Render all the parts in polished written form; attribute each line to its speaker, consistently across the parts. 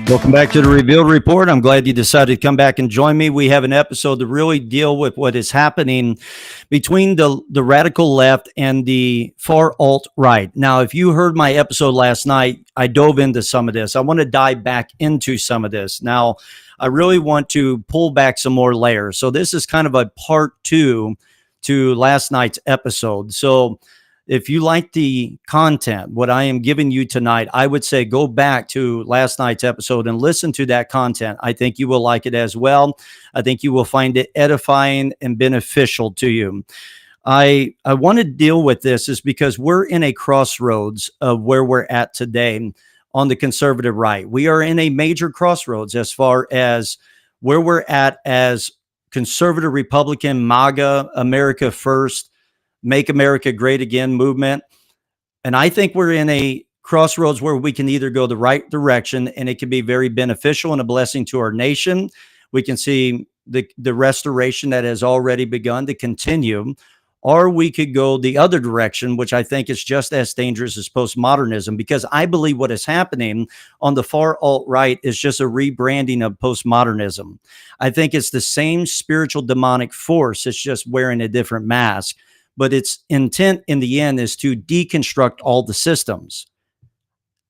Speaker 1: Welcome back to the Revealed Report. I'm glad you decided to come back and join me. We have an episode to really deal with what is happening between the radical left and the far alt-right. Now, if you heard my episode last night, I dove into some of this. I want to dive back into some of this. Now, I really want to pull back some more layers. So this is kind of a part two to last night's episode. So if you like the content, what I am giving you tonight, I would say go back to last night's episode and listen to that content. I think you will like it as well. I think you will find it edifying and beneficial to you. I want to deal with this is because we're in a crossroads of where we're at today on the conservative right. We are in a major crossroads as far as where we're at as conservative Republican, MAGA, America First, Make America Great Again movement. And I think we're in a crossroads where we can either go the right direction and it can be very beneficial and a blessing to our nation. We can see the restoration that has already begun to continue, or we could go the other direction, which I think is just as dangerous as postmodernism, because I believe what is happening on the far alt-right is just a rebranding of postmodernism. I think it's the same spiritual demonic force. It's just wearing a different mask. But its intent in the end is to deconstruct all the systems.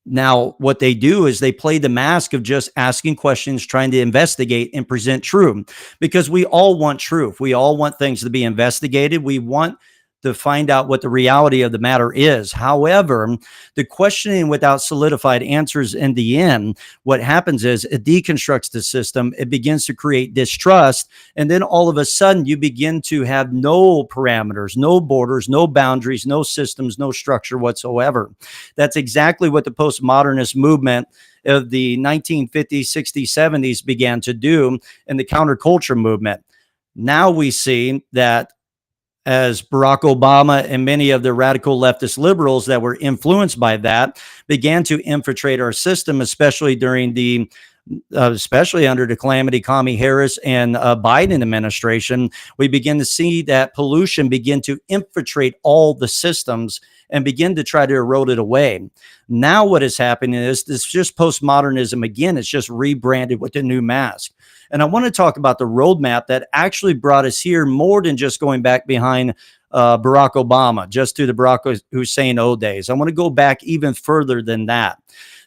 Speaker 1: Now, what they do is they play the mask of just asking questions, trying to investigate and present truth, because we all want truth. We all want things to be investigated. We want to find out what the reality of the matter is. However, the questioning without solidified answers in the end, what happens is it deconstructs the system. It begins to create distrust. And then all of a sudden you begin to have no parameters, no borders, no boundaries, no systems, no structure whatsoever. That's exactly what the postmodernist movement of the 1950s, 60s, 70s began to do in the counterculture movement. Now we see that as Barack Obama and many of the radical leftist liberals that were influenced by that began to infiltrate our system, especially during the especially under the calamity Kamala Harris and Biden administration, we begin to see that pollution begin to infiltrate all the systems and begin to try to erode it away. Now what is happening is it's just postmodernism again. It's just rebranded with a new mask. And I want to talk about the roadmap that actually brought us here more than just going back behind Barack Obama, just to the Barack Hussein O days. I want to go back even further than that,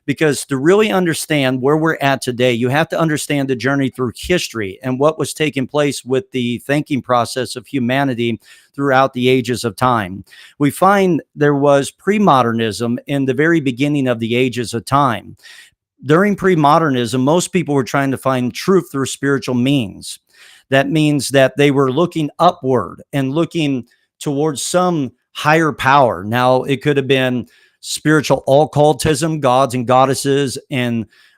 Speaker 1: because to really understand where we're at today, you have to understand the journey through history and what was taking place with the thinking process of humanity throughout the ages of time. We find there was pre-modernism in the very beginning of the ages of time. During pre-modernism, most people were trying to find truth through spiritual means. That means that they were looking upward and looking towards some higher power. Now, it could have been spiritual occultism, gods and goddesses,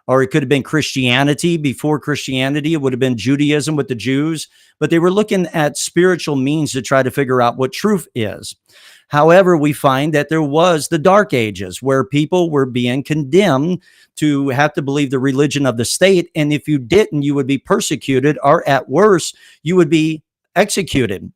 Speaker 1: or it could have been Christianity. Before Christianity, it would have been Judaism with the Jews, but they were looking at spiritual means to try to figure out what truth is. However, we find that there was the Dark Ages where people were being condemned to have to believe the religion of the state. And if you didn't, you would be persecuted, or at worst, you would be executed.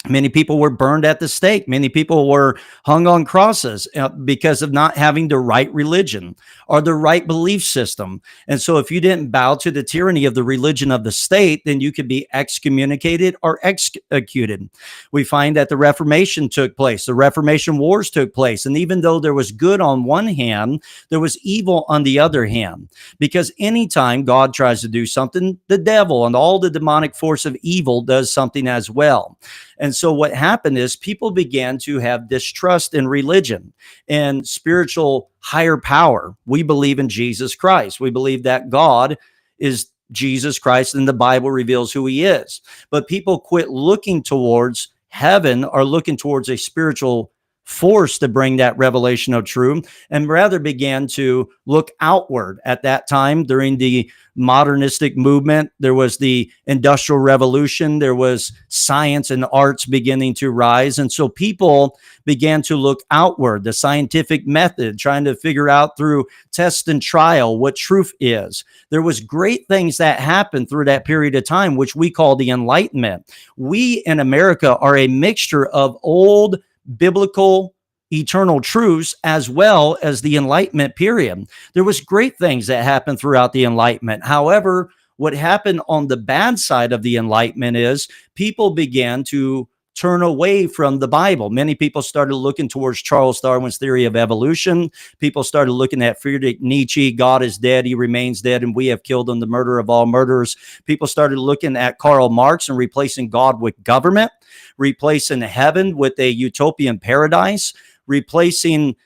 Speaker 1: Many people were burned at the stake. Many people were hung on crosses because of not having the right religion or the right belief system. And so if you didn't bow to the tyranny of the religion of the state, then you could be excommunicated or executed. We find that the Reformation took place. The Reformation Wars took place. And even though there was good on one hand, there was evil on the other hand. Because anytime God tries to do something, the devil and all the demonic force of evil does something as well. And so what happened is people began to have distrust in religion and spiritual higher power. We believe in Jesus Christ. We believe that God is Jesus Christ and the Bible reveals who he is. But people quit looking towards heaven or looking towards a spiritual force to bring that revelation of truth, and rather began to look outward. At that time, during the modernistic movement, there was the Industrial Revolution, there was science and arts beginning to rise. And so people began to look outward, the scientific method, trying to figure out through test and trial what truth is. There was great things that happened through that period of time, which we call the Enlightenment. We in America are a mixture of old biblical eternal truths, as well as the Enlightenment period. There was great things that happened throughout the Enlightenment. However, what happened on the bad side of the Enlightenment is people began to turn away from the Bible. Many people started looking towards Charles Darwin's theory of evolution. People started looking at Friedrich Nietzsche, God is dead, he remains dead, and we have killed him, the murderer of all murderers. People started looking at Karl Marx and replacing God with government, replacing heaven with a utopian paradise, replacing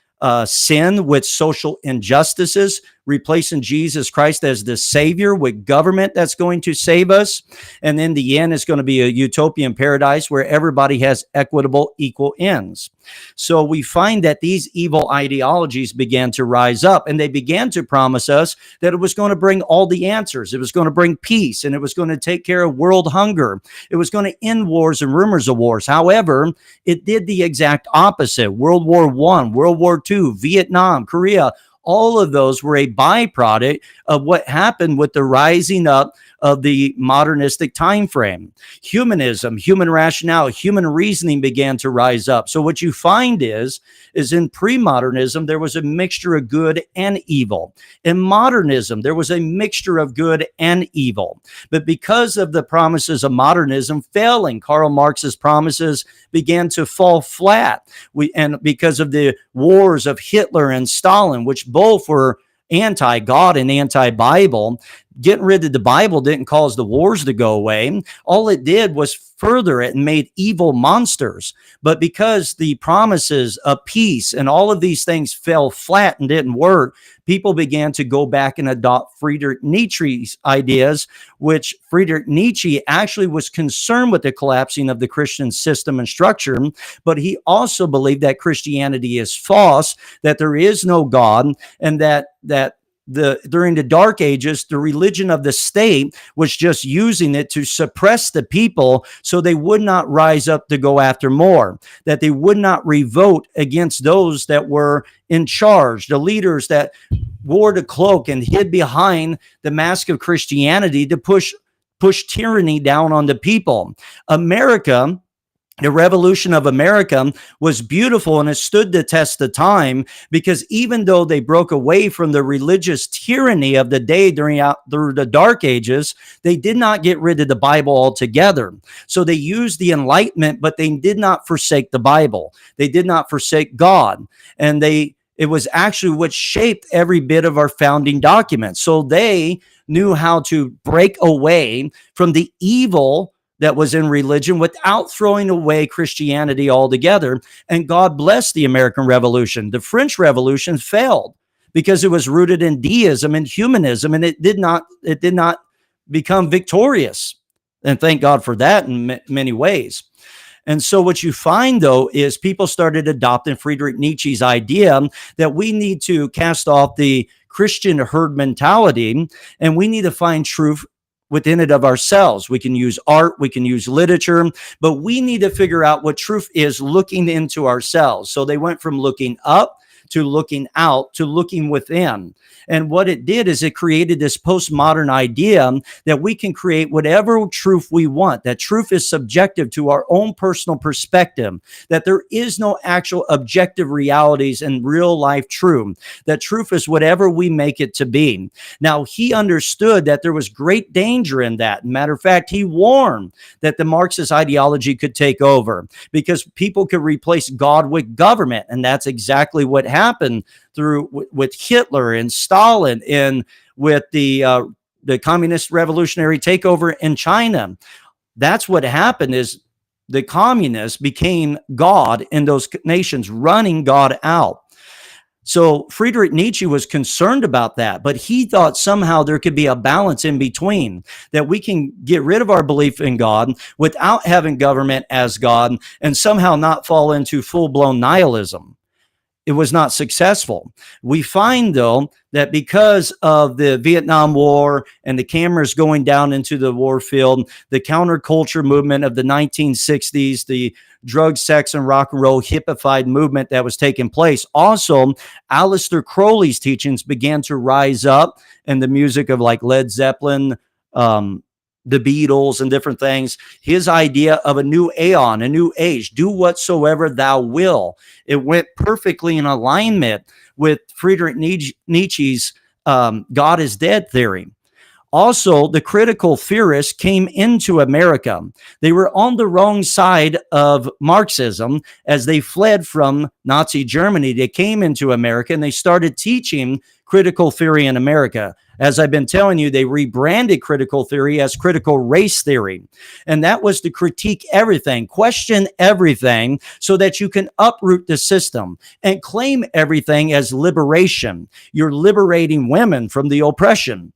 Speaker 1: sin with social injustices, replacing Jesus Christ as the Savior with government that's going to save us. And in the end, it's going to be a utopian paradise where everybody has equitable, equal ends. So we find that these evil ideologies began to rise up, and they began to promise us that it was going to bring all the answers. It was going to bring peace, and it was going to take care of world hunger. It was going to end wars and rumors of wars. However, it did the exact opposite. World War I, World War II, Vietnam, Korea, all of those were a byproduct of what happened with the rising up of the modernistic time frame. Humanism, human rationale, human reasoning began to rise up. So what you find is in pre-modernism, there was a mixture of good and evil. In modernism, there was a mixture of good and evil. But because of the promises of modernism failing, Karl Marx's promises began to fall flat. And because of the wars of Hitler and Stalin, which both were anti-God and anti-Bible, getting rid of the Bible didn't cause the wars to go away. All it did was further it and made evil monsters. But because the promises of peace and all of these things fell flat and didn't work, people began to go back and adopt Friedrich Nietzsche's ideas, which Friedrich Nietzsche actually was concerned with the collapsing of the Christian system and structure, but he also believed that Christianity is false, that there is no God, and that during the Dark Ages, the religion of the state was just using it to suppress the people so they would not rise up to go after more, that they would not revolt against those that were in charge, the leaders that wore the cloak and hid behind the mask of Christianity to push tyranny down on the people. America, the Revolution of America, was beautiful, and it stood the test of time, because even though they broke away from the religious tyranny of the day through the Dark Ages, they did not get rid of the Bible altogether. So they used the Enlightenment, but they did not forsake the Bible. They did not forsake God. And it was actually what shaped every bit of our founding documents. So they knew how to break away from the evil that was in religion without throwing away Christianity altogether. And God bless the American Revolution. The French Revolution failed because it was rooted in deism and humanism, and it did not become victorious. And thank God for that in many ways. And so what you find, though, is people started adopting Friedrich Nietzsche's idea that we need to cast off the Christian herd mentality, and we need to find truth within it of ourselves. We can use art, we can use literature, but we need to figure out what truth is looking into ourselves. So they went from looking up to looking out to looking within. And what it did is it created this postmodern idea that we can create whatever truth we want, that truth is subjective to our own personal perspective, that there is no actual objective realities and real life truth, that truth is whatever we make it to be. Now, he understood that there was great danger in that. Matter of fact, he warned that the Marxist ideology could take over because people could replace God with government. And that's exactly what happened with Hitler and Stalin and with the communist revolutionary takeover in China. That's what happened, is the communists became God in those nations, running God out. So Friedrich Nietzsche was concerned about that, but he thought somehow there could be a balance in between, that we can get rid of our belief in God without having government as God and somehow not fall into full-blown nihilism. It was not successful. We find, though, that because of the Vietnam War and the cameras going down into the war field, the counterculture movement of the 1960s, the drug, sex, and rock and roll hippified movement that was taking place. Also, Aleister Crowley's teachings began to rise up, and the music of like Led Zeppelin, the Beatles and different things, his idea of a new aeon, a new age, do whatsoever thou will. It went perfectly in alignment with Friedrich Nietzsche's God is dead theory. Also, the critical theorists came into America. They were on the wrong side of Marxism as they fled from Nazi Germany. They came into America and they started teaching critical theory in America. As I've been telling you, they rebranded critical theory as critical race theory. And that was to critique everything, question everything, so that you can uproot the system and claim everything as liberation. You're liberating women from the oppression,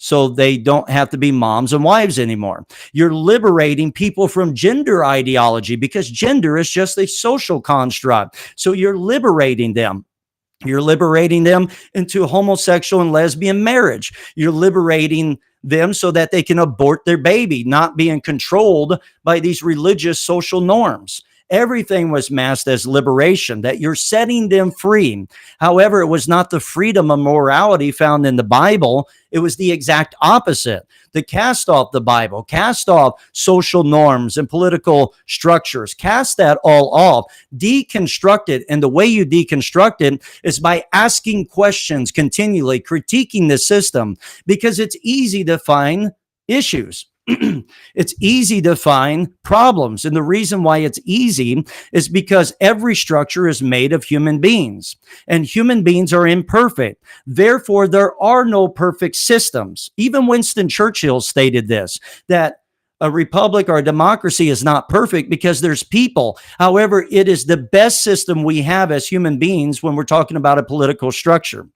Speaker 1: so they don't have to be moms and wives anymore. You're liberating people from gender ideology, because gender is just a social construct. So you're liberating them. You're liberating them into homosexual and lesbian marriage. You're liberating them so that they can abort their baby, not being controlled by these religious social norms. Everything was masked as liberation, that you're setting them free. However, it was not the freedom of morality found in the Bible. It was the exact opposite. To cast off the Bible, cast off social norms and political structures, cast that all off, deconstruct it. And the way you deconstruct it is by asking questions continually, critiquing the system, because it's easy to find issues. It's easy to find problems. And the reason why it's easy is because every structure is made of human beings, and human beings are imperfect. Therefore, there are no perfect systems. Even Winston Churchill stated this, that a republic or a democracy is not perfect because there's people. However, it is the best system we have as human beings when we're talking about a political structure.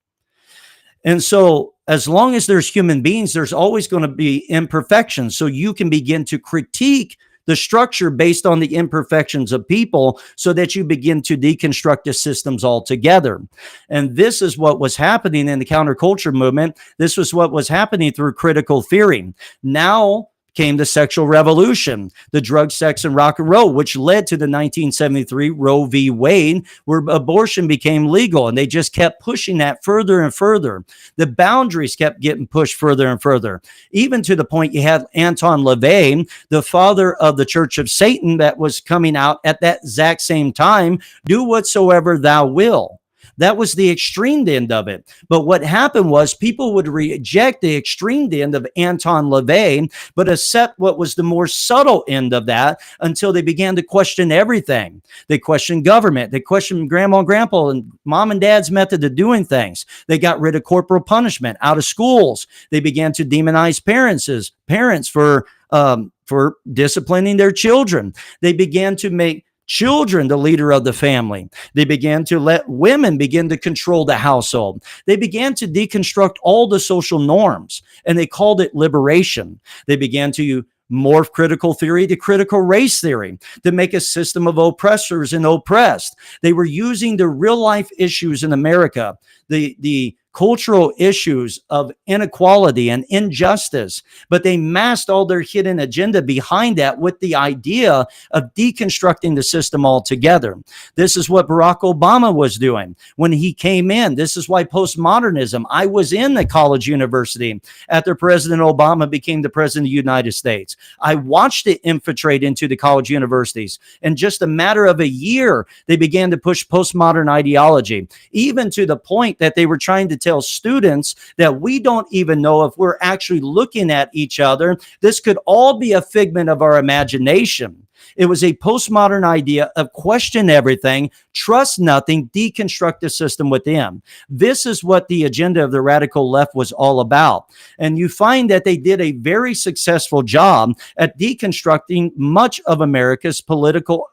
Speaker 1: And so as long as there's human beings, there's always going to be imperfections. So you can begin to critique the structure based on the imperfections of people, so that you begin to deconstruct the systems altogether. And this is what was happening in the counterculture movement. This was what was happening through critical theory. Now came the sexual revolution, the drug, sex, and rock and roll, which led to the 1973 Roe v. Wade, where abortion became legal. And they just kept pushing that further and further. The boundaries kept getting pushed further and further, even to the point you had Anton LaVey, the father of the Church of Satan, that was coming out at that exact same time, do whatsoever thou will. That was the extreme end of it. But what happened was people would reject the extreme end of Anton LaVey, but accept what was the more subtle end of that, until they began to question everything. They questioned government. They questioned grandma and grandpa and mom and dad's method of doing things. They got rid of corporal punishment out of schools. They began to demonize parents for disciplining their children. They began to make children the leader of the family. They began to let women begin to control the household. They began to deconstruct all the social norms, and they called it liberation. They began to morph critical theory to critical race theory to make a system of oppressors and oppressed. They were using the real life issues in America, the cultural issues of inequality and injustice, but they masked all their hidden agenda behind that with the idea of deconstructing the system altogether. This is what Barack Obama was doing when he came in. This is why postmodernism. I was in the college university after President Obama became the president of the United States. I watched it infiltrate into the college universities. In just a matter of a year, they began to push postmodern ideology, even to the point that they were trying to tell students that we don't even know if we're actually looking at each other. This could all be a figment of our imagination. It was a postmodern idea of question everything, trust nothing, deconstruct the system within. This is what the agenda of the radical left was all about. And you find that they did a very successful job at deconstructing much of America's political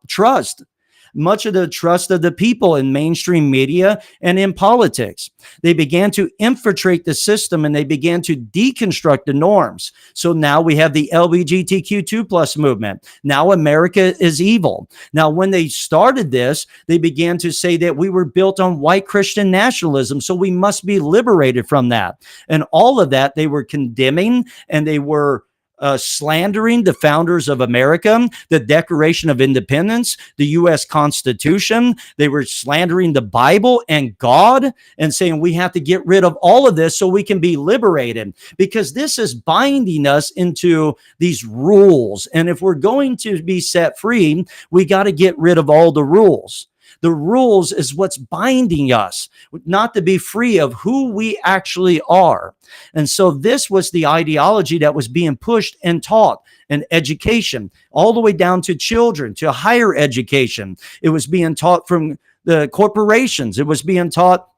Speaker 1: trust. Much of the trust of the people in mainstream media and in politics. They began to infiltrate the system, and they began to deconstruct the norms. So now we have the LGBTQ2 plus movement. Now America is evil. Now, when they started this, they began to say that we were built on white Christian nationalism, so we must be liberated from that. And all of that they were condemning, and they were slandering the founders of America, the Declaration of Independence, the U.S. Constitution. They were slandering the Bible and God and saying we have to get rid of all of this so we can be liberated, because this is binding us into these rules. And if we're going to be set free, we got to get rid of all the rules. The rules is what's binding us, not to be free of who we actually are. And so this was the ideology that was being pushed and taught in education, all the way down to children, to higher education. It was being taught from the corporations. It was being taught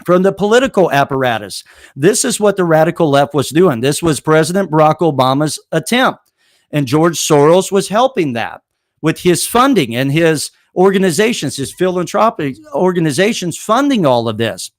Speaker 1: from the political apparatus. This is what the radical left was doing. This was President Barack Obama's attempt. And George Soros was helping that with his funding and his organizations, his philanthropic organizations funding all of this.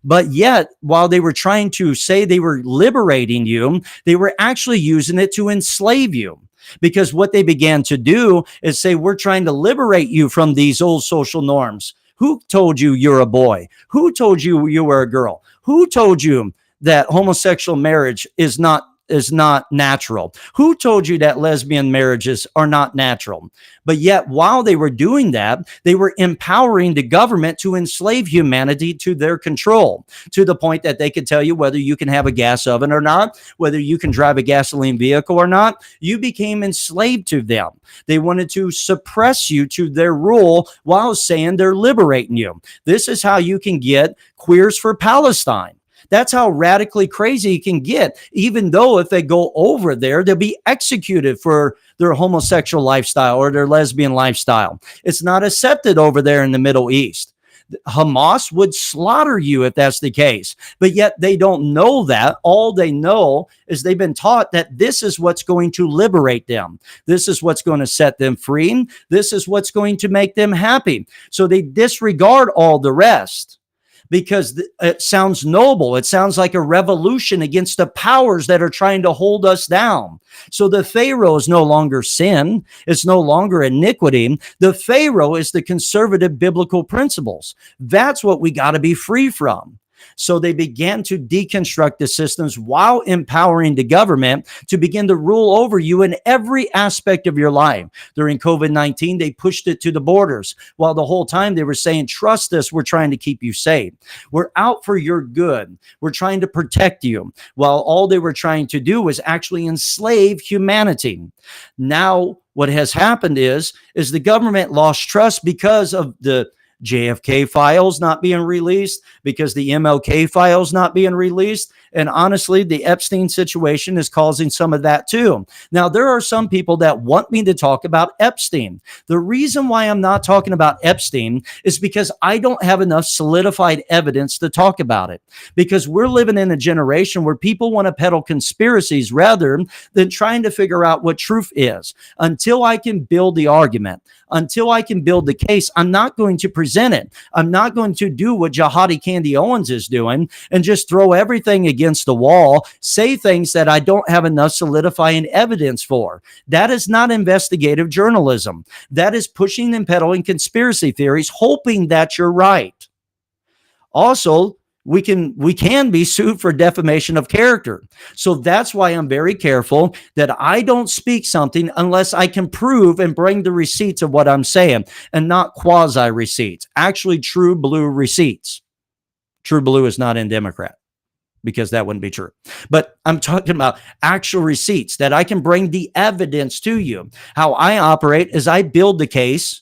Speaker 1: But yet, while they were trying to say they were liberating you, they were actually using it to enslave you. Because what they began to do is say, we're trying to liberate you from these old social norms. Who told you you're a boy? Who told you you were a girl? Who told you that homosexual marriage is not natural? Who told you that lesbian marriages are not natural? But yet, while they were doing that, they were empowering the government to enslave humanity to their control, to the point that they could tell you whether you can have a gas oven or not, whether you can drive a gasoline vehicle or not. You became enslaved to them. They wanted to suppress you to their rule while saying they're liberating you. This is how you can get Queers for Palestine. That's how radically crazy it can get, even though if they go over there, they'll be executed for their homosexual lifestyle or their lesbian lifestyle. It's not accepted over there in the Middle East. Hamas would slaughter you if that's the case. But yet they don't know that. All they know is they've been taught that this is what's going to liberate them. This is what's going to set them free. This is what's going to make them happy. So they disregard all the rest, because it sounds noble. It sounds like a revolution against the powers that are trying to hold us down. So the Pharaoh is no longer sin. It's no longer iniquity. The Pharaoh is the conservative biblical principles. That's what we got to be free from. So they began to deconstruct the systems while empowering the government to begin to rule over you in every aspect of your life. During COVID-19, they pushed it to the borders, while the whole time they were saying, trust us, we're trying to keep you safe. We're out for your good. We're trying to protect you, while all they were trying to do was actually enslave humanity. Now, what has happened is the government lost trust because of the JFK files not being released, because the MLK files not being released. And honestly, the Epstein situation is causing some of that too. Now, there are some people that want me to talk about Epstein. The reason why I'm not talking about Epstein is because I don't have enough solidified evidence to talk about it. Because we're living in a generation where people want to peddle conspiracies rather than trying to figure out what truth is. Until I can build the argument, until I can build the case, I'm not going to present it. I'm not going to do what Jihadi Candy Owens is doing and just throw everything against the wall, say things that I don't have enough solidifying evidence for. That is not investigative journalism. That is pushing and peddling conspiracy theories, hoping that you're right. Also, we can be sued for defamation of character. So that's why I'm very careful that I don't speak something unless I can prove and bring the receipts of what I'm saying, and not quasi receipts, actually true blue receipts. True blue is not in Democrat, because that wouldn't be true. But I'm talking about actual receipts that I can bring the evidence to you. How I operate is I build the case,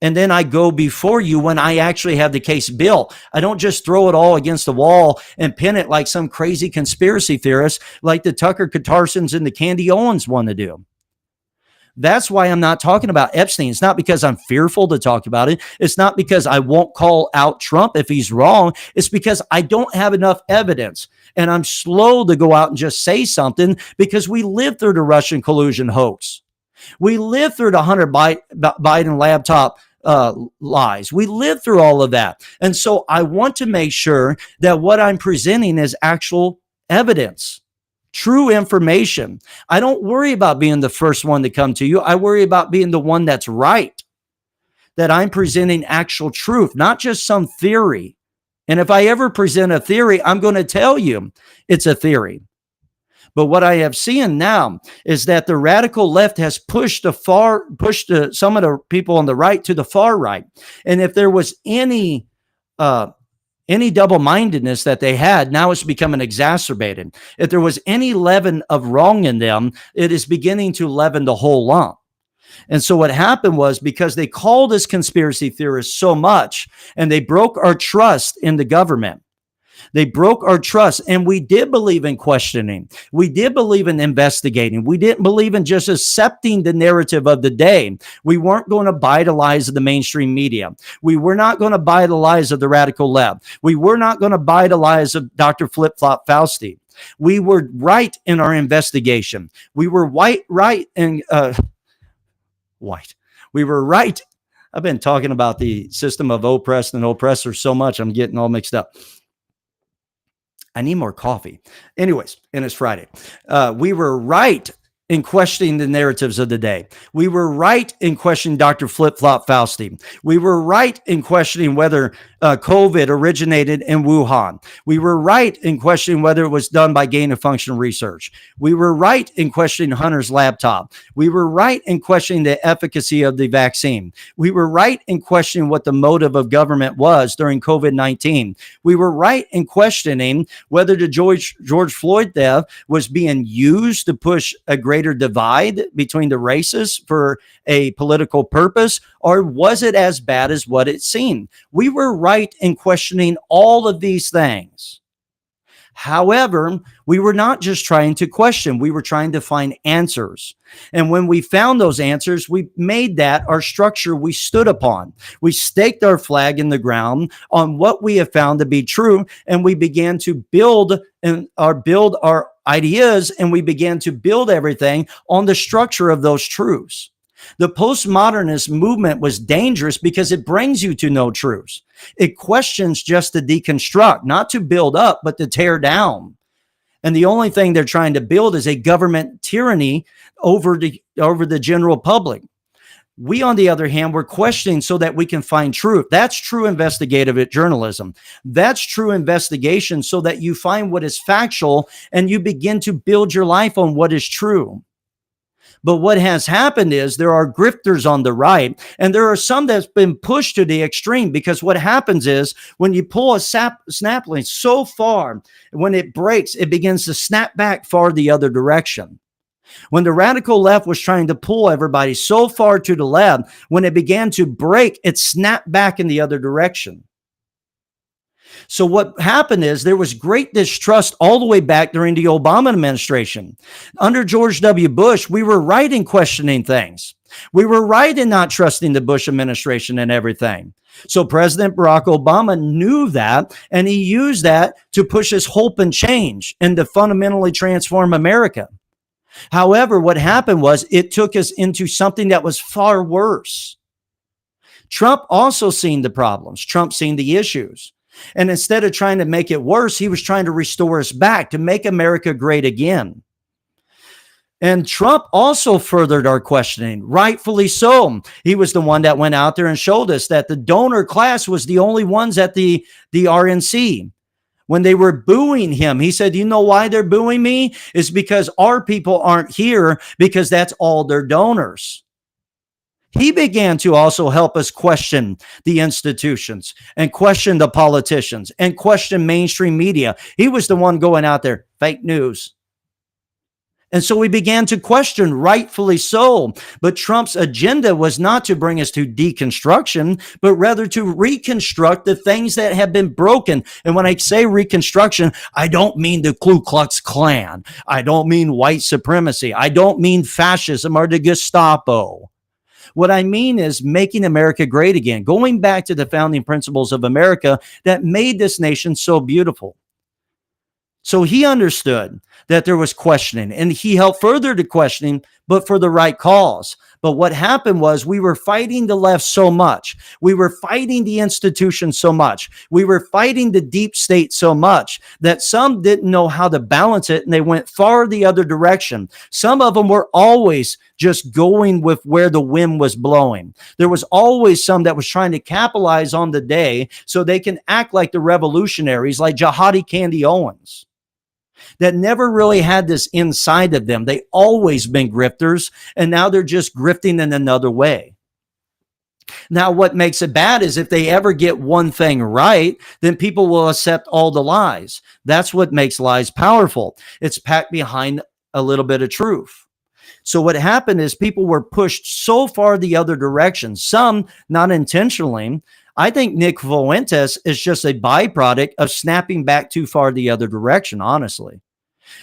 Speaker 1: and then I go before you when I actually have the case built. I don't just throw it all against the wall and pin it like some crazy conspiracy theorist like the Tucker Carlsons and the Candy Owens want to do. That's why I'm not talking about Epstein. It's not because I'm fearful to talk about it. It's not because I won't call out Trump if he's wrong. It's because I don't have enough evidence. And I'm slow to go out and just say something, because we lived through the Russian collusion hoax. We lived through the Hunter Biden laptop lies. We lived through all of that. And so I want to make sure that what I'm presenting is actual evidence, true information. I don't worry about being the first one to come to you. I worry about being the one that's right, that I'm presenting actual truth, not just some theory. And if I ever present a theory, I'm going to tell you it's a theory. But what I have seen now is that the radical left has pushed some of the people on the right to the far right. And if there was any double-mindedness that they had, now it's becoming exacerbated. If there was any leaven of wrong in them, it is beginning to leaven the whole lump. And so what happened was, because they called us conspiracy theorists so much, and they broke our trust in the government. They broke our trust, and we did believe in questioning. We did believe in investigating. We didn't believe in just accepting the narrative of the day. We weren't going to buy the lies of the mainstream media. We were not going to buy the lies of the radical left. We were not going to buy the lies of Dr. Flip-Flop Fauci. We were right in our investigation. We were right in white. We were right. I've been talking about the system of oppressed and oppressor so much, I'm getting all mixed up. I need more coffee. Anyways, and it's Friday. We were right in questioning the narratives of the day. We were right in questioning Dr. Flip-Flop Fauci. We were right in questioning whether COVID originated in Wuhan. We were right in questioning whether it was done by gain-of-function research. We were right in questioning Hunter's laptop. We were right in questioning the efficacy of the vaccine. We were right in questioning what the motive of government was during COVID-19. We were right in questioning whether the George Floyd death was being used to push a greater divide between the races for a political purpose, or was it as bad as what it seemed? We were right in questioning all of these things. However, we were not just trying to question, we were trying to find answers. And when we found those answers, we made that our structure we stood upon. We staked our flag in the ground on what we have found to be true, and we began to build our ideas, and we began to build everything on the structure of those truths. The postmodernist movement was dangerous because it brings you to no truths. It questions just to deconstruct, not to build up, but to tear down. And the only thing they're trying to build is a government tyranny over the general public. We, on the other hand, we're questioning so that we can find truth. That's true investigative journalism. That's true investigation, so that you find what is factual and you begin to build your life on what is true. But what has happened is there are grifters on the right, and there are some that's been pushed to the extreme, because what happens is when you pull a snapling so far, when it breaks, it begins to snap back far the other direction. When the radical left was trying to pull everybody so far to the left, when it began to break, it snapped back in the other direction. So what happened is there was great distrust all the way back during the Obama administration. Under George W. Bush, we were right in questioning things. We were right in not trusting the Bush administration and everything. So President Barack Obama knew that, and he used that to push his hope and change and to fundamentally transform America. However, what happened was it took us into something that was far worse. Trump also seen the problems. Trump seen the issues. And instead of trying to make it worse, he was trying to restore us back, to make America great again. And Trump also furthered our questioning, rightfully so. He was the one that went out there and showed us that the donor class was the only ones at the RNC. When they were booing him, he said, you know why they're booing me? It's because our people aren't here, because that's all their donors. He began to also help us question the institutions and question the politicians and question mainstream media. He was the one going out there, fake news. And so we began to question, rightfully so. But Trump's agenda was not to bring us to deconstruction, but rather to reconstruct the things that have been broken. And when I say reconstruction, I don't mean the Ku Klux Klan. I don't mean white supremacy. I don't mean fascism or the Gestapo. What I mean is making America great again, going back to the founding principles of America that made this nation so beautiful. So he understood that there was questioning, and he helped further the questioning, but for the right cause. But what happened was we were fighting the left so much. We were fighting the institutions so much. We were fighting the deep state so much that some didn't know how to balance it, and they went far the other direction. Some of them were always just going with where the wind was blowing. There was always some that was trying to capitalize on the day so they can act like the revolutionaries, like Jihadi Candy Owens. that never really had this inside of them. They always been grifters, and now they're just grifting in another way. Now, what makes it bad is if they ever get one thing right, then people will accept all the lies. That's what makes lies powerful. It's packed behind a little bit of truth. So what happened is people were pushed so far the other direction, some not intentionally. I think Nick Fuentes is just a byproduct of snapping back too far the other direction, honestly.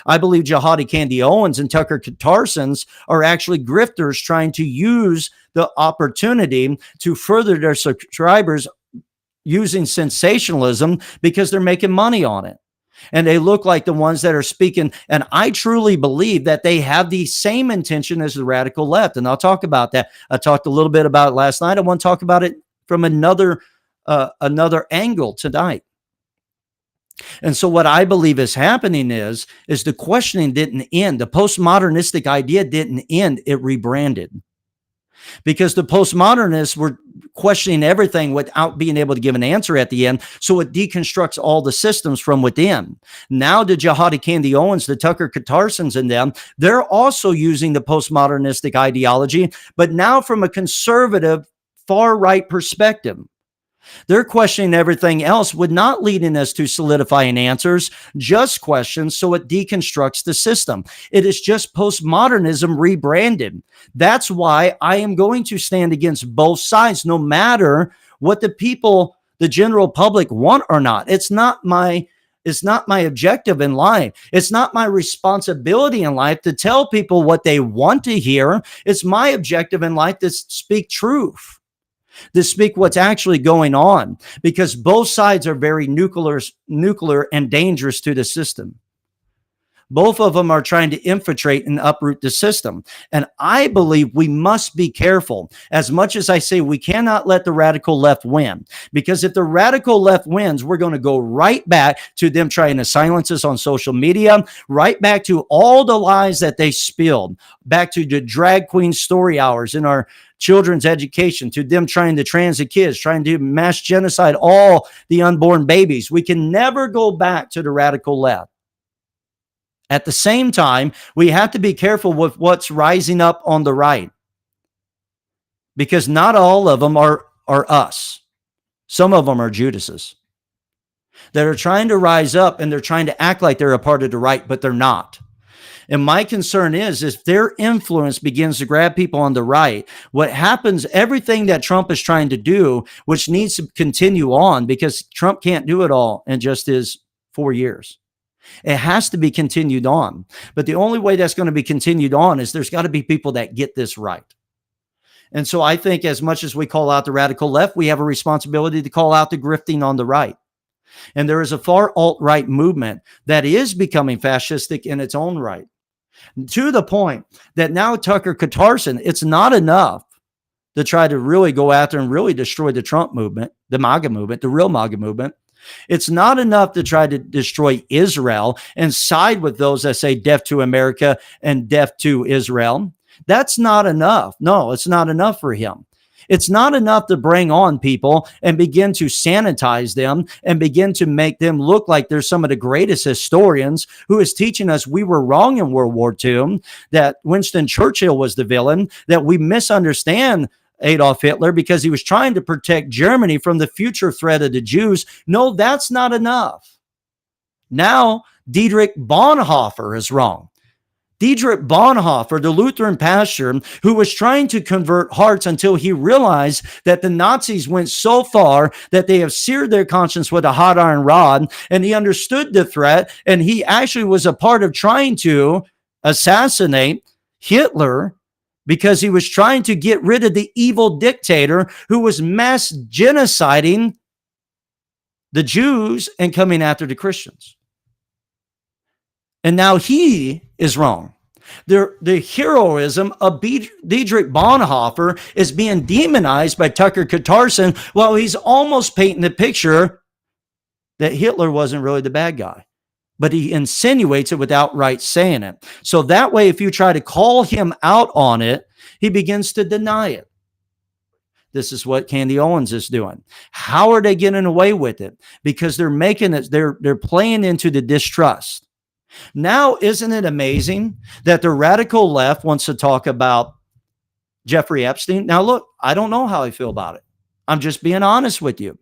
Speaker 1: I believe Jihadi Candy Owens and Tucker Carlson's are actually grifters trying to use the opportunity to further their subscribers using sensationalism because they're making money on it. And they look like the ones that are speaking. And I truly believe that they have the same intention as the radical left. And I'll talk about that. I talked a little bit about it last night. I want to talk about it from another angle tonight. And so what I believe is happening is the questioning didn't end. The postmodernistic idea didn't end. It rebranded. Because the postmodernists were questioning everything without being able to give an answer at the end. So it deconstructs all the systems from within. Now the Jihadi Candy Owens, the Tucker Carlsons and them, they're also using the postmodernistic ideology, but now from a conservative far right perspective. They're questioning everything else, with not leading us to solidifying answers, just questions, so it deconstructs the system. It is just postmodernism rebranded. That's why I am going to stand against both sides, no matter what the people, the general public, want or not. It's not my objective in life. It's not my responsibility in life to tell people what they want to hear. It's my objective in life to speak truth, to speak what's actually going on, because both sides are very nuclear and dangerous to the system. Both of them are trying to infiltrate and uproot the system. And I believe we must be careful. As much as I say we cannot let the radical left win, because if the radical left wins, we're going to go right back to them trying to silence us on social media, right back to all the lies that they spilled, back to the drag queen story hours in our children's education, to them trying to transit kids, trying to mass genocide all the unborn babies. We can never go back to the radical left. At the same time, we have to be careful with what's rising up on the right, because not all of them are us. Some of them are Judases that are trying to rise up, and they're trying to act like they're a part of the right, but they're not. And my concern is if their influence begins to grab people on the right, what happens, everything that Trump is trying to do, which needs to continue on, because Trump can't do it all in just his 4 years. It has to be continued on. But the only way that's going to be continued on is there's got to be people that get this right. And so I think as much as we call out the radical left, we have a responsibility to call out the grifting on the right. And there is a far alt-right movement that is becoming fascistic in its own right, to the point that now Tucker Carlson, it's not enough to try to really go after and really destroy the Trump movement, the MAGA movement, the real MAGA movement. It's not enough to try to destroy Israel and side with those that say death to America and death to Israel. That's not enough. No, it's not enough for him. It's not enough to bring on people and begin to sanitize them and begin to make them look like they're some of the greatest historians who is teaching us we were wrong in World War II, that Winston Churchill was the villain, that we misunderstand Adolf Hitler because he was trying to protect Germany from the future threat of the Jews. No, that's not enough. Now, Dietrich Bonhoeffer is wrong. Dietrich Bonhoeffer, the Lutheran pastor who was trying to convert hearts until he realized that the Nazis went so far that they have seared their conscience with a hot iron rod, and he understood the threat, and he actually was a part of trying to assassinate Hitler because he was trying to get rid of the evil dictator who was mass genociding the Jews and coming after the Christians. And now he is wrong. The heroism of Dietrich Bonhoeffer is being demonized by Tucker Carlson while he's almost painting the picture that Hitler wasn't really the bad guy. But he insinuates it without outright saying it. So that way, if you try to call him out on it, he begins to deny it. This is what Candy Owens is doing. How are they getting away with it? Because they're making it, they're playing into the distrust. Now, isn't it amazing that the radical left wants to talk about Jeffrey Epstein? Now, look, I don't know how I feel about it. I'm just being honest with you.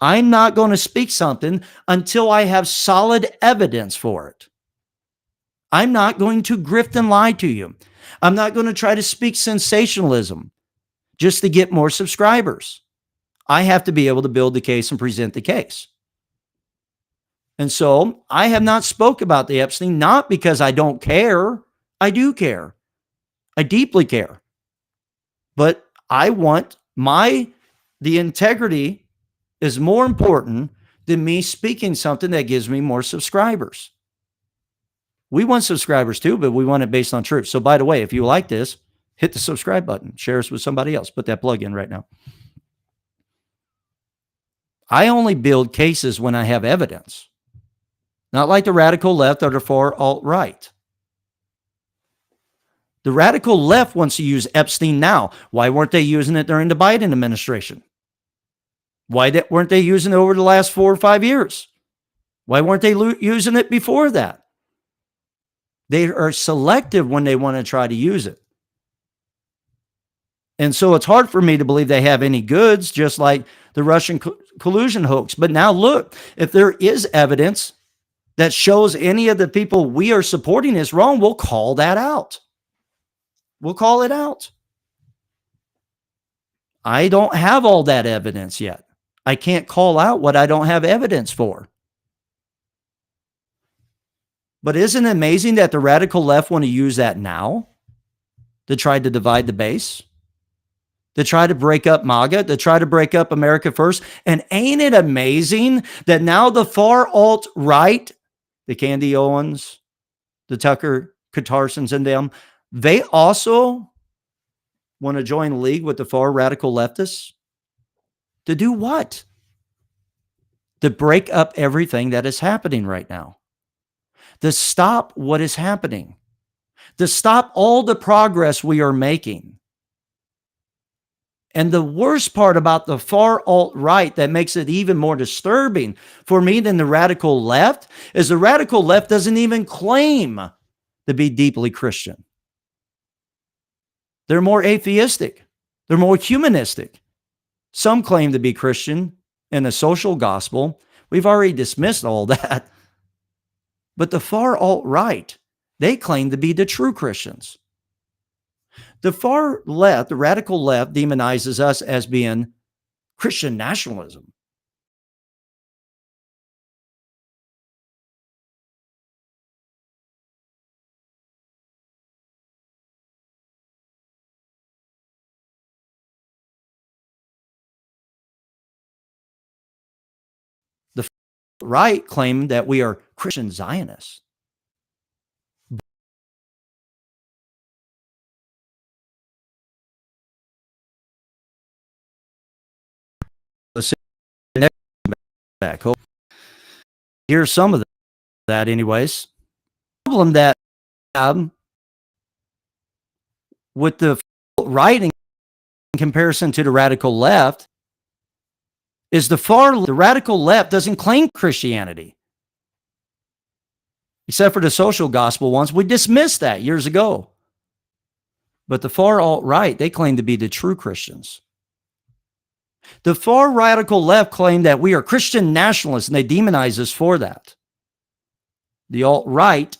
Speaker 1: I'm not going to speak something until I have solid evidence for it. I'm not going to grift and lie to you. I'm not going to try to speak sensationalism just to get more subscribers. I have to be able to build the case and present the case. And so I have not spoke about the Epstein, not because I don't care. I do care. I deeply care. But I want the integrity is more important than me speaking something that gives me more subscribers. We want subscribers too, but we want it based on truth. So by the way, if you like this, hit the subscribe button, share us with somebody else. Put that plug in right now. I only build cases when I have evidence, not like the radical left or the far alt-right. The radical left wants to use Epstein now. Why weren't they using it during the Biden administration? Why weren't they using it over the last 4 or 5 years? Why weren't they using it before that? They are selective when they want to try to use it. And so it's hard for me to believe they have any goods, just like the Russian collusion hoax. But now look, if there is evidence that shows any of the people we are supporting is wrong, we'll call that out. We'll call it out. I don't have all that evidence yet. I can't call out what I don't have evidence for. But isn't it amazing that the radical left want to use that now to try to divide the base, to try to break up MAGA, to try to break up America First? And ain't it amazing that now the far alt-right, the Candy Owens, the Tucker Katarsons and them, they also want to join league with the far radical leftists? To do what? To break up everything that is happening right now. To stop what is happening. To stop all the progress we are making. And the worst part about the far alt-right that makes it even more disturbing for me than the radical left is the radical left doesn't even claim to be deeply Christian. They're more atheistic. They're more humanistic. Some claim to be Christian in the social gospel. We've already dismissed all that. But the far alt-right, they claim to be the true Christians. The far left, the radical left, demonizes us as being Christian nationalism. The right claim that we are Christian Zionists. Let's see back. Here's some of that anyways. The problem that with the right in comparison to the radical left is the radical left doesn't claim Christianity. Except for the social gospel ones. We dismissed that years ago. But the far alt-right, they claim to be the true Christians. The far radical left claim that we are Christian nationalists, and they demonize us for that. The alt-right,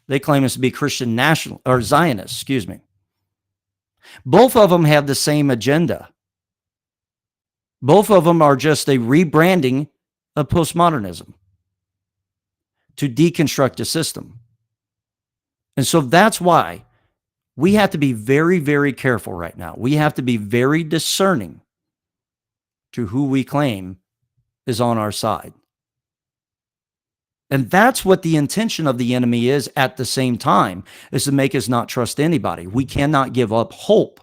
Speaker 1: they claim us to be Christian national or Zionists, excuse me. Both of them have the same agenda. Both of them are just a rebranding of postmodernism to deconstruct the system. And so that's why we have to be very, very careful right now. We have to be very discerning to who we claim is on our side. And that's what the intention of the enemy is at the same time, is to make us not trust anybody. We cannot give up hope.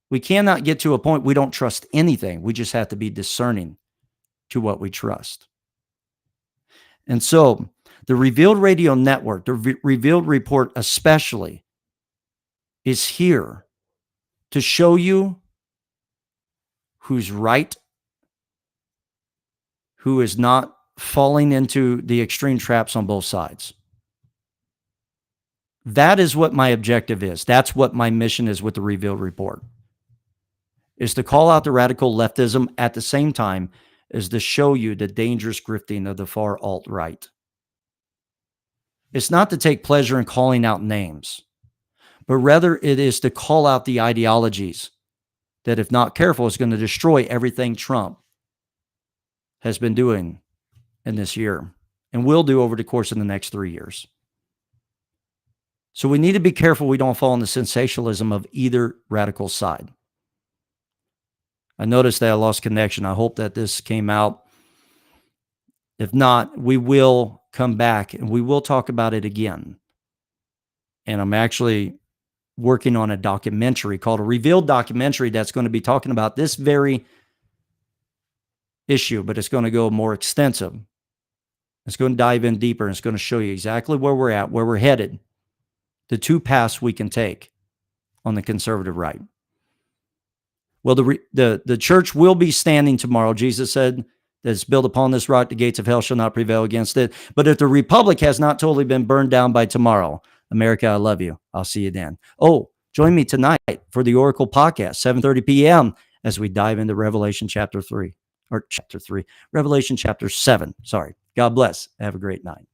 Speaker 1: We cannot get to a point we don't trust anything. We just have to be discerning to what we trust. And so the Revealed Radio Network, the Revealed Report especially, is here to show you who's right, who is not falling into the extreme traps on both sides. That is what my objective is. That's what my mission is with the Revealed Report, is to call out the radical leftism at the same time as to show you the dangerous grifting of the far alt-right. It's not to take pleasure in calling out names, but rather it is to call out the ideologies that, if not careful, is going to destroy everything Trump has been doing in this year and will do over the course of the next 3 years. So we need to be careful we don't fall into sensationalism of either radical side. I noticed that I lost connection. I hope that this came out. If not, we will come back and we will talk about it again. And I'm actually working on a documentary called a Revealed documentary that's going to be talking about this very issue, but it's going to go more extensive. It's going to dive in deeper, and it's going to show you exactly where we're at, where we're headed, the two paths we can take on the conservative right. Well, the church will be standing tomorrow. Jesus said that it's built upon this rock, the gates of hell shall not prevail against it. But if the republic has not totally been burned down by tomorrow, America, I love you. I'll see you then. Oh, join me tonight for the Oracle podcast, 7:30 p.m., as we dive into Revelation chapter 3, Revelation chapter 7. Sorry. God bless. Have a great night.